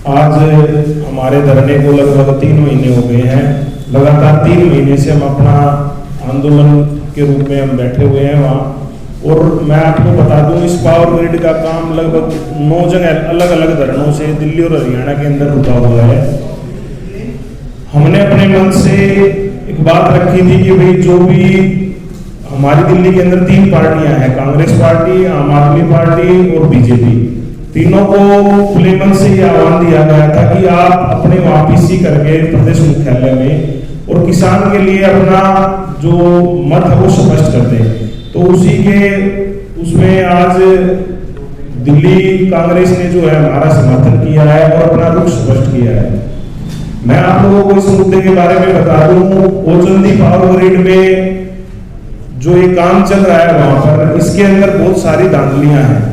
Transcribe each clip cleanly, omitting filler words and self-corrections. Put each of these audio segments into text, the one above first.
आज हमारे धरने को लगभग 3 महीने हो गए हैं। लगातार 3 महीने से हम अपना आंदोलन के रूप में हम बैठे हुए हैं वहाँ। और मैं आपको बता दूं, इस पावर ग्रिड का काम लगभग 9 जगह अलग अलग धरणों से दिल्ली और हरियाणा के अंदर रुका हुआ है। हमने अपने मन से एक बात रखी थी कि भाई जो भी हमारी दिल्ली के अंदर 3 पार्टियां हैं, कांग्रेस पार्टी, आम आदमी पार्टी और बीजेपी, तीनों को खुले मन से ये आह्वान दिया गया था कि आप अपने वहाँ पीसी करके प्रदेश मुख्यालय में और किसान के लिए अपना जो मत है वो स्पष्ट कर दें। तो उसी के उसमें आज दिल्ली कांग्रेस ने जो है हमारा समर्थन किया है और अपना रुख स्पष्ट किया है। मैं आप लोगों को इस मुद्दे के बारे में बता दूं, ओचंदी पावर ग्रिड में जो ये काम चल रहा है वहां पर, इसके अंदर बहुत सारी धांधलियां हैं।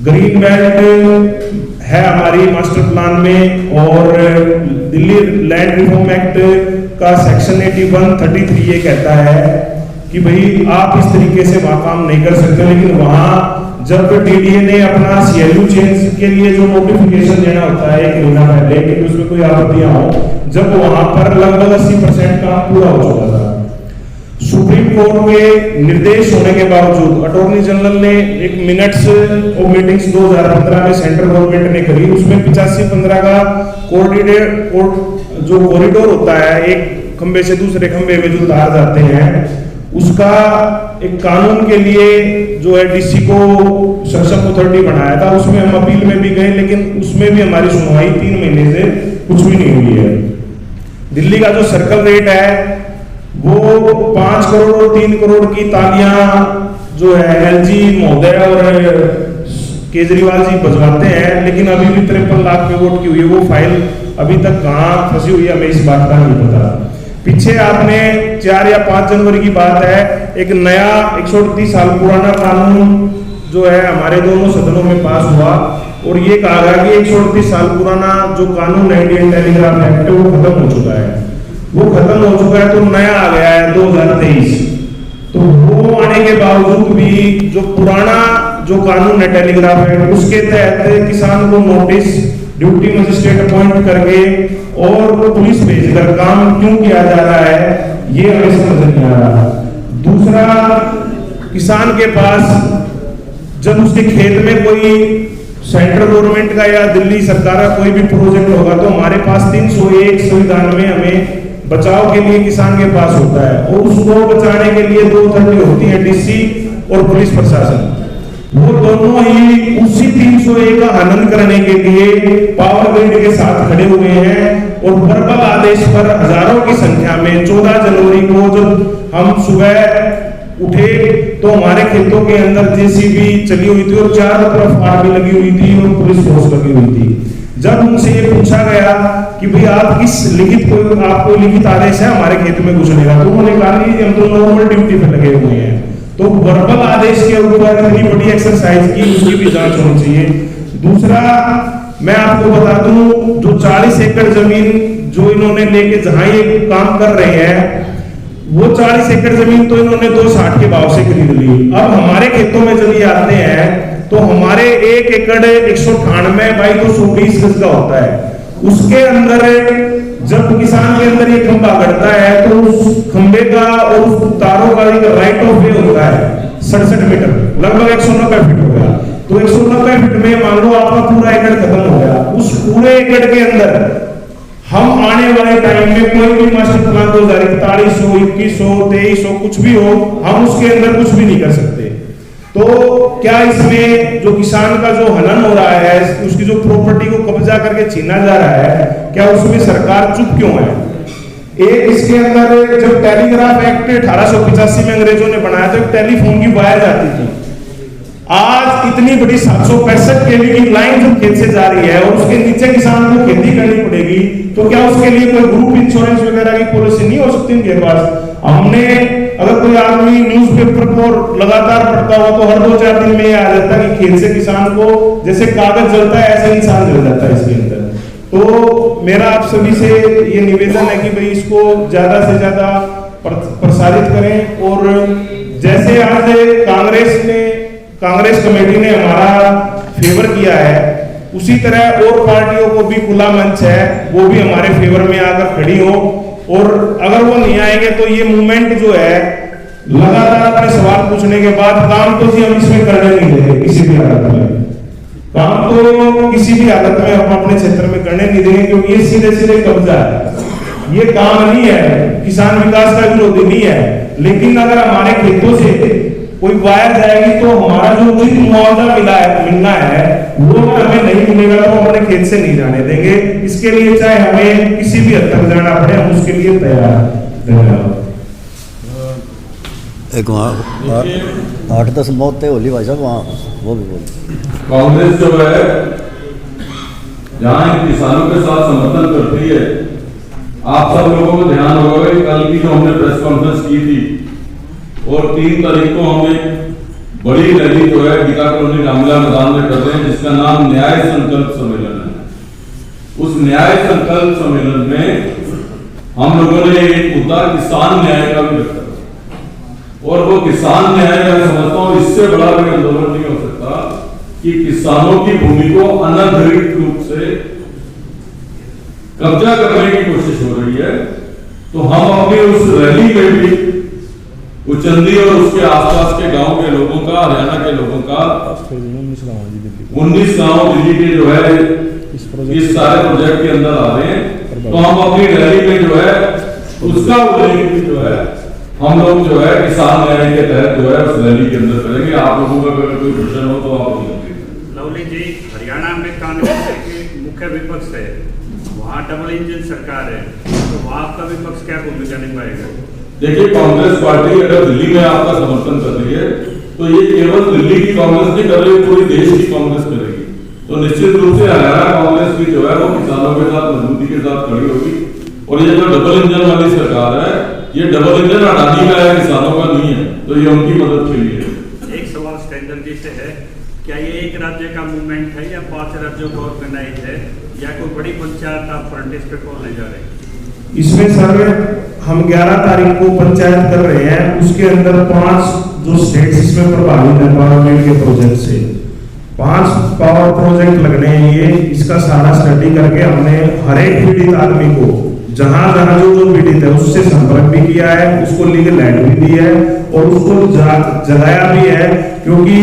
ग्रीन बेल्ट है हमारी मास्टर प्लान में, और दिल्ली लैंड रिफॉर्म एक्ट का सेक्शन 81(33) ये कहता है कि भाई आप इस तरीके से वहां काम नहीं कर सकते। लेकिन वहां जब डीडीए ने अपना सीएलयू चेंज के लिए जो नोटिफिकेशन देना होता है 1 महीना पहले कि उसमें कोई आपत्तियां हो, जब वहां पर लगभग 80% काम पूरा हो चुका था। सुप्रीम कोर्ट के निर्देश होने के बावजूद अटॉर्नी जनरल ने एक मिनट्स और मीटिंग्स 2015 में सेंट्रल गवर्नमेंट ने करी, उसमें 85-15 का जो कॉरिडोर होता है, एक खंबे से दूसरे खंबे में जो तार जाते हैं, उसका एक कानून के लिए जो है डीसी को सक्षम अथॉरिटी बनाया था। उसमें हम अपील में भी गए, लेकिन उसमें भी हमारी सुनवाई 3 महीने से कुछ भी नहीं हुई है। दिल्ली का जो सर्कल रेट है वो 5 करोड़ और 3 करोड़ की तालियां जो है एलजी महोदय और केजरीवाल जी बजवाते हैं, लेकिन अभी भी 53 लाख पे वोट की हुई है। वो फाइल अभी तक कहां फंसी हुई है हमें इस बात का नहीं पता। पीछे आपने 4 या 5 जनवरी की बात है, एक नया 138 साल पुराना कानून जो है हमारे दोनों सदनों में पास हुआ, और ये कहा गया कि 138 साल पुराना जो कानून है इंडियन टेलीग्राफ एक्ट वो खत्म हो चुका है। वो खत्म हो चुका है तो नया आ गया है 2023। तो वो आने के बावजूद भी जो पुराना जो कानून है टेलीग्राफ एक्ट, उसके तहत किसान को नोटिस, ड्यूटी मजिस्ट्रेट अपॉइंट करके और पुलिस भेजकर काम क्यों किया जा रहा है, ये हमें समझ नहीं आ रहा। दूसरा, किसान के पास जब उसके खेत में कोई सेंट्रल गवर्नमेंट का या दिल्ली सरकार का कोई भी प्रोजेक्ट होगा तो हमारे पास 301 संविधान में हमें बचाव के लिए किसान के पास होता है, और उसको बचाने के लिए 2 अथॉरिटी होती है, डीसी और पुलिस प्रशासन। वो दोनों ही उसी 301 का हनन करने के लिए पावर ग्रिड के साथ खड़े हुए हैं। और वर्बल आदेश पर हजारों की संख्या में 14 जनवरी को जब हम सुबह उठे तो हमारे खेतों के अंदर जेसीबी चली हुई थी और चारों तरफ आर्मी लगी हुई थी और पुलिस फोर्स लगी हुई थी। जब उनसे ये पूछा गया कि भाई आप किस आपको लिखित आदेश है हमारे खेत में घुसने का, तो उन्होंने कहा कि हम तो नॉर्मल ड्यूटी पे लगे हुए हैं। तो वर्बल आदेश के ऊपर इतनी बड़ी एक्सरसाइज की, उसकी भी जांच होनी चाहिए। दूसरा, मैं आपको बता दूं, जो 40 एकड़ जमीन जो इन्होंने लेके जहां ये काम कर रहे हैं, वो 40 एकड़ जमीन तो इन्होंने 260 के भाव से खरीद ली। अब हमारे खेतों में जब ये आते हैं तो हमारे 1 एकड़ 198 बाई 220 गज का होता है। उसके अंदर जब किसान के अंदर ये खंबा गड़ता है तो उस खंबे का और उस तारों का एक राइट ऑफ वे होता है 67 मीटर, लगभग 190 फीट हो गया। तो 190 फीट में मान लो आपका पूरा एकड़ खत्म हो गया। उस पूरे एकड़ के अंदर हम आने वाले टाइम में कोई भी मास्टर प्लान 2041 हो, 21 हो, 23 हो, कुछ भी हो, हम उसके अंदर कुछ भी नहीं कर सकते। तो क्या इसमें जो किसान का जो हनन हो रहा है, उसकी जो प्रॉपर्टी को कब्जा करके छीना जा रहा है, क्या उसमें सरकार चुप क्यों है? एक इसके अंदर जब टेलीग्राफ एक्ट 1885 में अंग्रेजों ने बनाया था, तो टेलीफोन की वायर जाती थी। आज इतनी बड़ी 765 केवी की लाइन जो खेत से जा रही है और उसके नीचे किसान को खेती करनी पड़ेगी, तो क्या उसके लिए कोई ग्रुप इंश्योरेंस वगैरह की पॉलिसी नहीं हो सकती इनके पास? हमने अगर कोई आदमी न्यूज़पेपर को लगातार पढ़ता हुआ तो हर 2-4 दिन में ये आ जाता है कि खेत से किसान को जैसे कागज जलता है ऐसे इंसान जल जाता है इसके अंदर। तो मेरा आप सभी से ये निवेदन है कि भाई इसको ज्यादा से ज्यादा प्रसारित करें। और जैसे आज कांग्रेस कमेटी ने हमारा फेवर किया है उसी तरह और पार्टियों को भी खुला मंच है, वो भी हमारे फेवर में आकर खड़ी हो। और अगर वो नहीं आएंगे तो ये मूवमेंट जो है लगातार अपने सवाल पूछने के बाद काम तो जी हम इसमें करने नहीं देंगे किसी भी हालत में, काम तो किसी भी हालत में हम अपने क्षेत्र में करने नहीं देंगे, क्योंकि ये सीधे सीधे कब्जा है, ये काम नहीं है, किसान विकास का विरोधी नहीं है। लेकिन अगर हमारे खेतों से कोई वायर जाएगी तो हमारा जो उचित मुआवजा मिलना है वो अगर हमें नहीं मिलेगा तो हम अपने खेत से नहीं जाने देंगे। इसके लिए चाहे हमें किसी भी हद तक जाना पड़े, हम उसके लिए तैयार हैं। धन्यवाद। एक वहाँ 8-10 मौत तय होली भाई साहब, वहाँ वो भी बोल। कांग्रेस जो है जहां किसानों के साथ समर्थन करती है, आप सब लोगों को ध्यान होगा कि कल की जो हमने प्रेस कॉन्फ्रेंस की थी और 3 तारीख को हम एक बड़ी रैली जो है गीता कॉलोनी रामलीला मैदान में कर रहे हैं, जिसका नाम न्याय संकल्प सम्मेलन है। उस न्याय संकल्प सम्मेलन में हम लोगों ने एक मुद्दा किसान न्याय का भी रखा, और वो किसान न्याय का समझता हूं इससे बड़ा कोई आंदोलन नहीं हो सकता कि किसानों की भूमि को अनधिकृत रूप से कब्जा करने की कोशिश हो रही है। तो हम अपनी उस रैली में भी उचंदी और उसके आसपास के गांव के लोगों का, हरियाणा के लोगों का 19 गांव दिल्ली के जो है इस सारे प्रोजेक्ट के अंदर आ रहे हैं। तो हम अपनी रैली में जो है उसका उल्लेख भी जो है हम लोग जो है किसान न्याय के तहत जो है उस रैली के अंदर करेंगे। आप लोगों का अगर कोई प्रश्न हो तो आप लवली जी, हरियाणा में कांग्रेस के मुख्य विपक्ष है, वहाँ डबल इंजन सरकार है, तो वहाँ आपका विपक्ष क्या भूमिका निभाएगा? देखिए, कांग्रेस पार्टी अगर दिल्ली में आपका समर्थन कर रही है तो ये केवल दिल्ली की कांग्रेस नहीं कर रही, पूरी देश की कांग्रेस करेगी। तो निश्चित रूप से हरियाणा कांग्रेस भी जो है वो किसानों के साथ मजबूती के साथ खड़ी होगी। और ये जो डबल इंजन वाली सरकार है, ये डबल इंजन अडानी का है, किसानों का नहीं है, तो ये उनकी मदद के लिए है। एक सवाल स्टैंडर्ड जी से है, क्या ये एक राज्य का मूवमेंट है या 5 राज्यों को ऑर्गेनाइज है, या कोई बड़ी पंचायत आप फ्रंटेज पे खोलने जा रहे हैं? इसमें सर हम 11 तारीख को पंचायत कर रहे हैं, उसके अंदर 5 जो स्टेट्स इसमें प्रभावित है पावरमेंट के प्रोजेक्ट से, 5 पावर प्रोजेक्ट लगने हैं। ये इसका सारा स्टडी करके हमने हर एक पीड़ित आदमी को जहां जहां जो पीड़ित है उससे संपर्क भी किया है, उसको लीगल एड भी दी है और उसको जगाया भी है, क्योंकि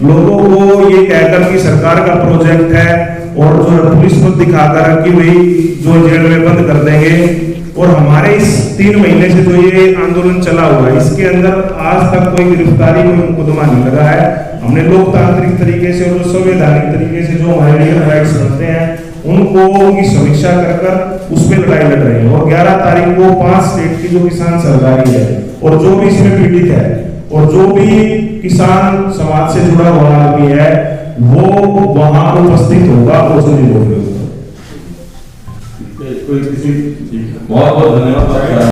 लोगों को ये कहकर कि सरकार का प्रोजेक्ट है और जो पुलिस को दिखाकर कि भाई जो जेल में बंद कर देंगे। और हमारे इस 3 महीने से जो ये आंदोलन चला हुआ है, इसके अंदर आज तक कोई गिरफ्तारी, कोई मुकदमा नहीं लगा है। हमने लोकतांत्रिक तरीके से और जो संवैधानिक तरीके से जो हमारे लीगल राइट्स बनते हैं उनको उनकी समीक्षा कर उस पर लड़ाई लड़ रहे हैं। और 11 तारीख को 5 स्टेट की जो किसान सरकारी है और जो भी इसमें पीड़ित है और जो भी किसान समाज से जुड़ा हुआ आदमी है वो वहां उपस्थित होगा और सुनी होगी। कोई किसी बहुत बहुत धन्यवाद।